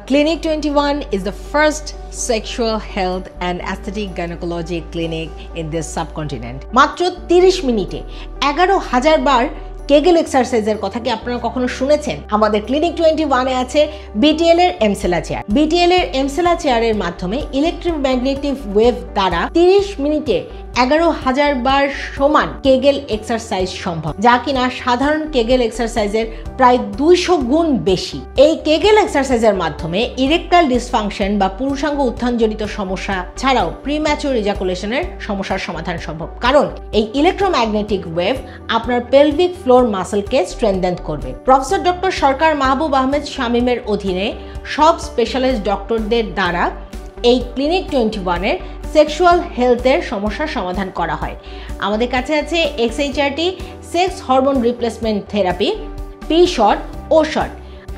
Clinic 21 is the first sexual health and aesthetic gynecology clinic in this subcontinent. মাত্র 30 মিনিটে 11,000 বার Kegel এক্সারসাইজের কথা কি আপনারা কখনো শুনেছেন? আমাদের ক্লিনিক 21 এ আছে বিটিএল এর এমসেলা চেয়ার। বিটিএল এর এমসেলা চেয়ারের মাধ্যমে ইলেকট্রোম্যাগনেটিক ওয়েভ দ্বারা 30 মিনিটে 11,000 বার সমান কেগেল এক্সারসাইজ সম্ভব, যা কিনা সাধারণ কেগেল এক্সারসাইজের প্রায় 200 গুণ বেশি। এই কেগেল এক্সারসাইজের মাধ্যমে ইরেকটাইল ডিসফাংশন বা পুরুষাঙ্গ উত্থানজনিত সমস্যা ছাড়াও প্রিম্যাচুর ইজাকুলেশনের সমস্যার সমাধান সম্ভব, কারণ এই ইলেকট্রোম্যাগনেটিক ওয়েভ আপনার পেলভিক ফ্লোর মাসলকে স্ট্রেংথেন করবে। প্রফেসর ডক্টর সরকার মাহবুব আহমেদ শামীমের অধীনে সব স্পেশালিস্ট ডক্টরদের দ্বারা এই ক্লিনিক 21 এর সেক্সুয়াল হেলথের সমস্যার সমাধান করা হয়। আমাদের কাছে আছে XHRT, sex hormone replacement therapy, P shot O shot.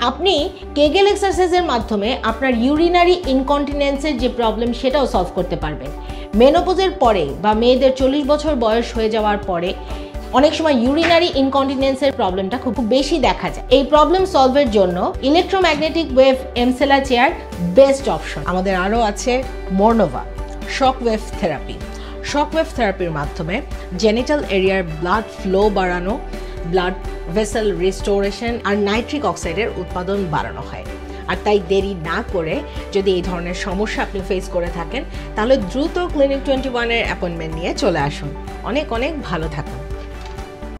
আপনি কেগেল এক্সারসাইজের মাধ্যমে আপনার ইউরিনারি ইনকন্টিনেন্সের যে প্রবলেম সেটাও সলভ করতে পারবেন। মেনোপজের পরে বা মেয়েদের 40 বছর বয়স হয়ে যাওয়ার পরে অনেক সময় ইউরিনারি ইনকন্টিনেন্সের প্রবলেমটা খুব বেশি দেখা যায়। এই প্রবলেম সলভের জন্য electromagnetic wave Emsella chair best option. আমাদের আরও আছে মোরনোভা shock wave therapy. Shock wave থেরাপির মাধ্যমে জেনিটাল এরিয়ার ব্লাড ফ্লো বাড়ানো, ব্লাড ভেসেল রিস্টোরেশন আর নাইট্রিক অক্সাইডের উৎপাদন বাড়ানো হয়। আর তাই দেরি না করে যদি এই ধরনের সমস্যা আপনি ফেস করে থাকেন, তাহলে দ্রুত ক্লিনিক 21 এর অ্যাপয়েন্টমেন্ট নিয়ে চলে আসুন। অনেক অনেক ভালো থাকুন।